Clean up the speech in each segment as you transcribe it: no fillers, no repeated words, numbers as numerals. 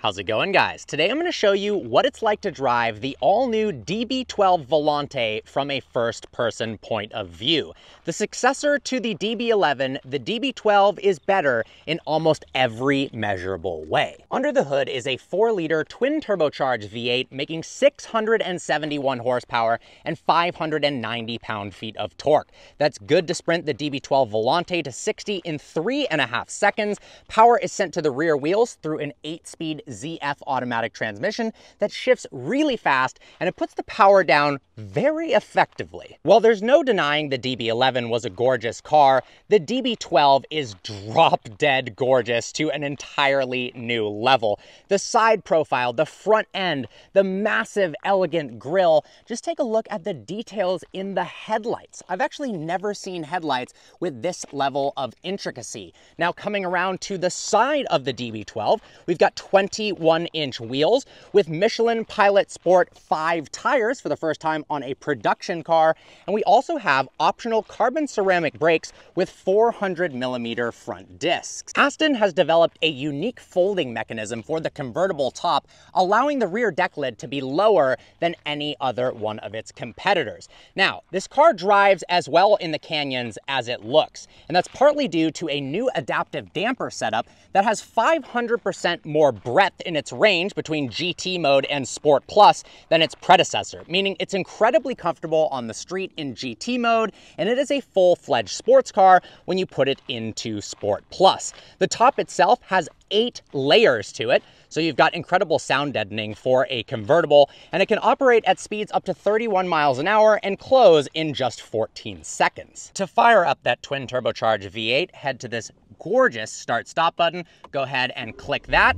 How's it going, guys? Today I'm going to show you what it's like to drive the all-new DB12 Volante from a first-person point of view. The successor to the DB11, the DB12 is better in almost every measurable way. Under the hood is a 4-liter twin-turbocharged V8 making 671 horsepower and 590 pound-feet of torque. That's good to sprint the DB12 Volante to 60 in 3.5 seconds. Power is sent to the rear wheels through an 8-speed ZF automatic transmission that shifts really fast, and it puts the power down very effectively. While there's no denying the DB11 was a gorgeous car, the DB12 is drop-dead gorgeous to an entirely new level. The side profile, the front end, the massive, elegant grille. Just take a look at the details in the headlights. I've actually never seen headlights with this level of intricacy. Now, coming around to the side of the DB12, we've got 21-inch wheels with Michelin Pilot Sport 5 tires for the first time on a production car, and we also have optional carbon ceramic brakes with 400mm front discs. Aston has developed a unique folding mechanism for the convertible top, allowing the rear deck lid to be lower than any other one of its competitors. Now, this car drives as well in the canyons as it looks, and that's partly due to a new adaptive damper setup that has 500% more breadth in its range between GT mode and Sport Plus than its predecessor, meaning it's incredibly comfortable on the street in GT mode, and it is a full-fledged sports car when you put it into Sport Plus. The top itself has 8 layers to it, so you've got incredible sound deadening for a convertible, and it can operate at speeds up to 31 miles an hour and close in just 14 seconds. To fire up that twin turbocharged V8, head to this gorgeous start-stop button, go ahead and click that,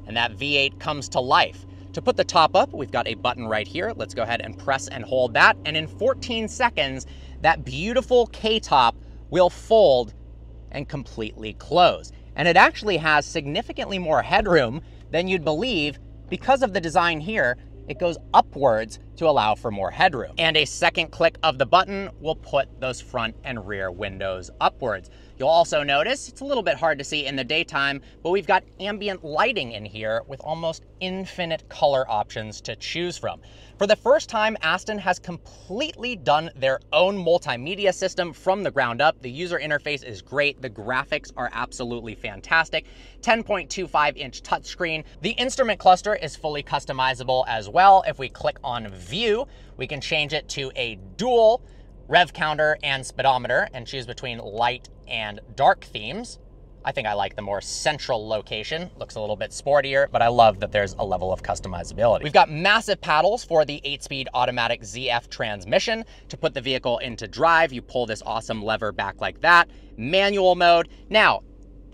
and that V8 comes to life. To put the top up, we've got a button right here. Let's go ahead and press and hold that, and in 14 seconds, that beautiful K-top will fold and completely close. And it actually has significantly more headroom than you'd believe. Because of the design here, it goes upwards to allow for more headroom. And a second click of the button will put those front and rear windows upwards. You'll also notice it's a little bit hard to see in the daytime, but we've got ambient lighting in here with almost infinite color options to choose from. For the first time, Aston has completely done their own multimedia system from the ground up. The user interface is great. The graphics are absolutely fantastic. 10.25-inch touchscreen. The instrument cluster is fully customizable as well. If we click on View, we can change it to a dual rev counter and speedometer and choose between light and dark themes. I think I like the more central location. Looks a little bit sportier, but I love that there's a level of customizability. We've got massive paddles for the 8-speed automatic ZF transmission. To put the vehicle into drive, you pull this awesome lever back like that. Manual mode. Now,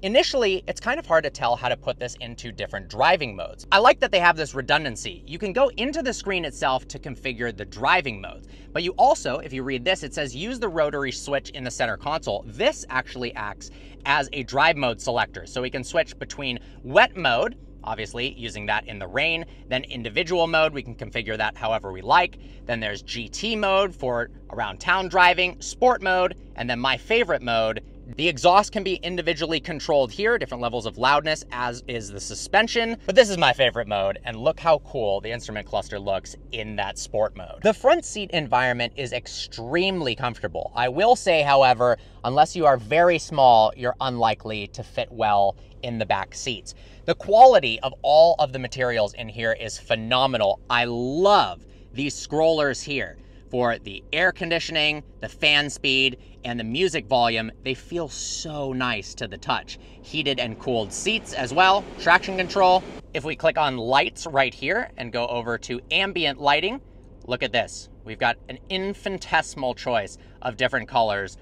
initially, it's kind of hard to tell how to put this into different driving modes. I like that they have this redundancy. You can go into the screen itself to configure the driving modes, but you also, if you read this, it says use the rotary switch in the center console. This actually acts as a drive mode selector, so we can switch between wet mode, obviously using that in the rain, then individual mode, we can configure that however we like. Then there's GT mode for around town driving, sport mode, and then my favorite mode. The exhaust can be individually controlled here, different levels of loudness, as is the suspension, but this is my favorite mode, and look how cool the instrument cluster looks in that sport mode. The front seat environment is extremely comfortable. I will say, however, unless you are very small, you're unlikely to fit well in the back seats. The quality of all of the materials in here is phenomenal. I love these scrollers here. For the air conditioning, the fan speed, and the music volume, they feel so nice to the touch. Heated and cooled seats as well, traction control. If we click on lights right here and go over to ambient lighting, look at this. We've got an infinitesimal choice of different colors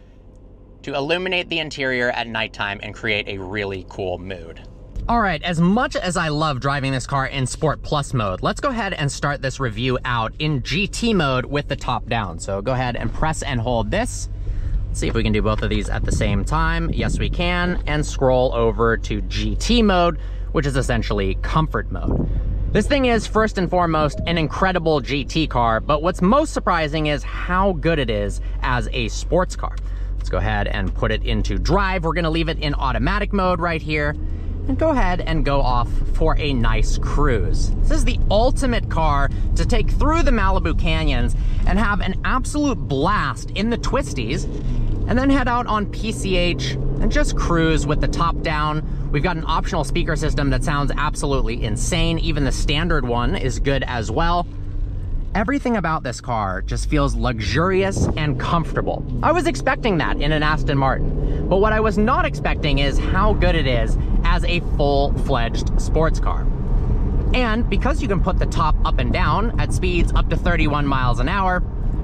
to illuminate the interior at nighttime and create a really cool mood. All right, as much as I love driving this car in Sport Plus mode, let's go ahead and start this review out in GT mode with the top down. So go ahead and press and hold this. Let's see if we can do both of these at the same time. Yes, we can. And scroll over to GT mode, which is essentially comfort mode. This thing is, first and foremost, an incredible GT car, but what's most surprising is how good it is as a sports car. Let's go ahead and put it into drive. We're gonna leave it in automatic mode right here. and go ahead and go off for a nice cruise. This is the ultimate car to take through the Malibu canyons and have an absolute blast in the twisties, and then head out on PCH and just cruise with the top down. We've got an optional speaker system that sounds absolutely insane. Even the standard one is good as well. Everything about this car just feels luxurious and comfortable. I was expecting that in an Aston Martin, but what I was not expecting is how good it is as a full-fledged sports car. And because you can put the top up and down at speeds up to 31 miles an hour,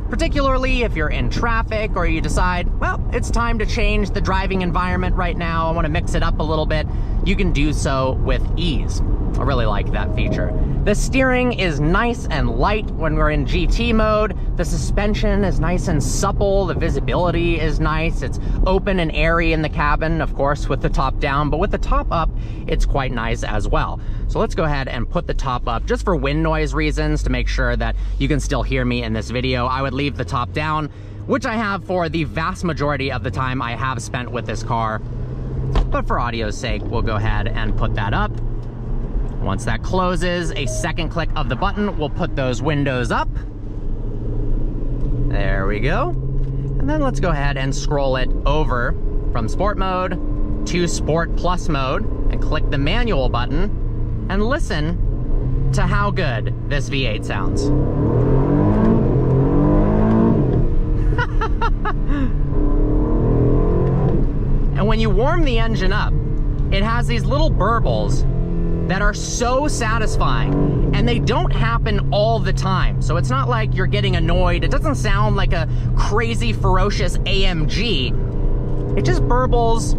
particularly if you're in traffic or you decide, well, it's time to change the driving environment right now, I want to mix it up a little bit, you can do so with ease. I really like that feature. The steering is nice and light when we're in GT mode. The suspension is nice and supple. The visibility is nice. It's open and airy in the cabin, of course, with the top down, but with the top up, it's quite nice as well. So let's go ahead and put the top up just for wind noise reasons to make sure that you can still hear me in this video. I would leave the top down, which I have for the vast majority of the time I have spent with this car. But for audio's sake, we'll go ahead and put that up. Once that closes, a second click of the button will put those windows up. There we go. And then let's go ahead and scroll it over from Sport mode to Sport Plus mode and click the manual button and listen to how good this V8 sounds. And when you warm the engine up, it has these little burbles that are so satisfying, and they don't happen all the time. So it's not like you're getting annoyed. It doesn't sound like a crazy, ferocious AMG. It just burbles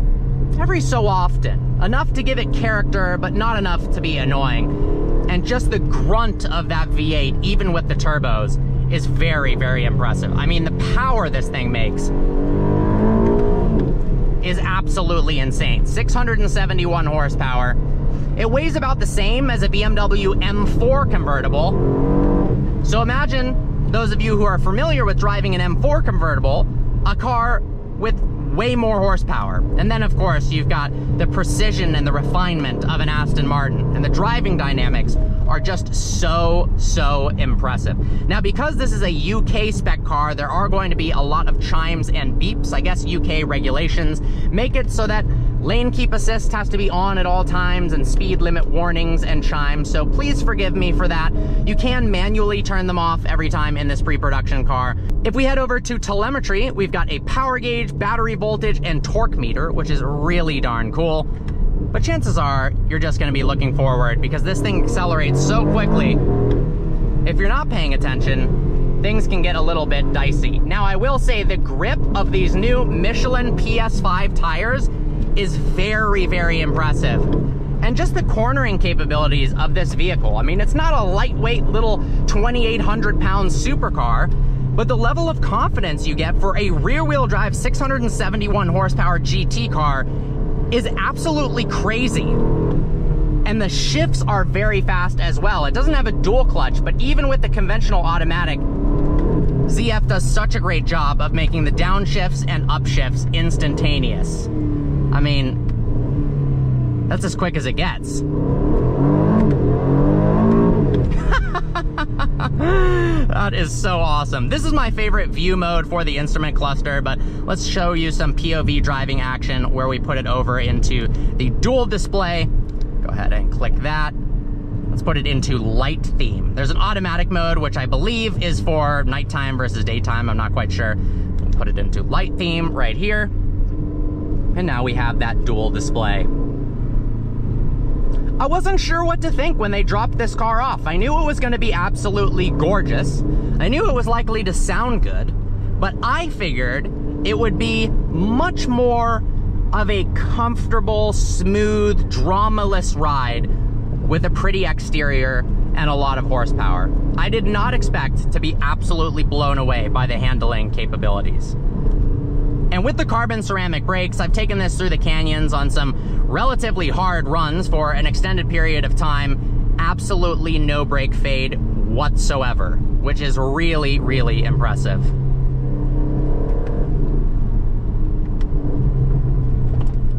every so often. Enough to give it character, but not enough to be annoying. And just the grunt of that V8, even with the turbos, is very, very impressive. I mean, the power this thing makes is absolutely insane. 671 horsepower. It weighs about the same as a BMW M4 convertible. So imagine, those of you who are familiar with driving an M4 convertible, a car with way more horsepower. And then of course you've got the precision and the refinement of an Aston Martin, and the driving dynamics are just so impressive. Now, because this is a UK spec car, there are going to be a lot of chimes and beeps. I guess UK regulations make it so that lane keep assist has to be on at all times, and speed limit warnings and chimes, so please forgive me for that. You can manually turn them off every time in this pre-production car. If we head over to telemetry, we've got a power gauge, battery voltage, and torque meter, which is really darn cool. But chances are you're just going to be looking forward, because this thing accelerates so quickly. If you're not paying attention, things can get a little bit dicey. Now, I will say the grip of these new Michelin PS5 tires is very, very impressive. And just the cornering capabilities of this vehicle. I mean, it's not a lightweight little 2,800 pound supercar, but the level of confidence you get for a rear-wheel drive 671 horsepower GT car is absolutely crazy. And the shifts are very fast as well. It doesn't have a dual clutch, but even with the conventional automatic, ZF does such a great job of making the downshifts and upshifts instantaneous. I mean, that's as quick as it gets. That is so awesome. This is my favorite view mode for the instrument cluster, but let's show you some POV driving action where we put it over into the dual display. Go ahead and click that. Let's put it into light theme. There's an automatic mode, which I believe is for nighttime versus daytime. I'm not quite sure. We'll put it into light theme right here. And now we have that dual display. I wasn't sure what to think when they dropped this car off. I knew it was going to be absolutely gorgeous. I knew it was likely to sound good, but I figured it would be much more of a comfortable, smooth, dramaless ride with a pretty exterior and a lot of horsepower. I did not expect to be absolutely blown away by the handling capabilities. And with the carbon ceramic brakes, I've taken this through the canyons on some relatively hard runs for an extended period of time. Absolutely no brake fade whatsoever, which is really, really impressive.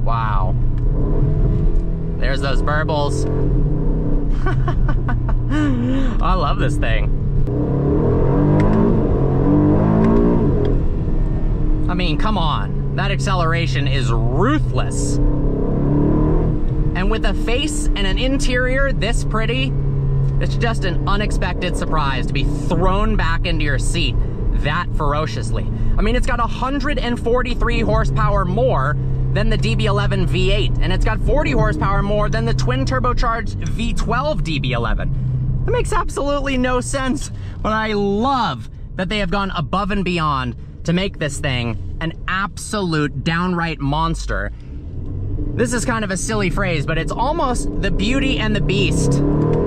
Wow. there's those burbles. I love this thing. I mean, come on. That acceleration is ruthless. And with a face and an interior this pretty, it's just an unexpected surprise to be thrown back into your seat that ferociously. I mean, it's got 143 horsepower more than the DB11 V8, and it's got 40 horsepower more than the twin turbocharged V12 DB11. That makes absolutely no sense, but I love that they have gone above and beyond to make this thing an absolute downright monster. This is kind of a silly phrase, but it's almost the Beauty and the Beast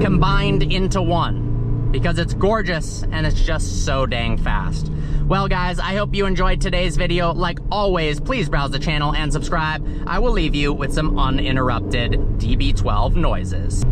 combined into one, because it's gorgeous and it's just so dang fast. Well guys, I hope you enjoyed today's video. Like always, please browse the channel and subscribe. I will leave you with some uninterrupted DB12 noises.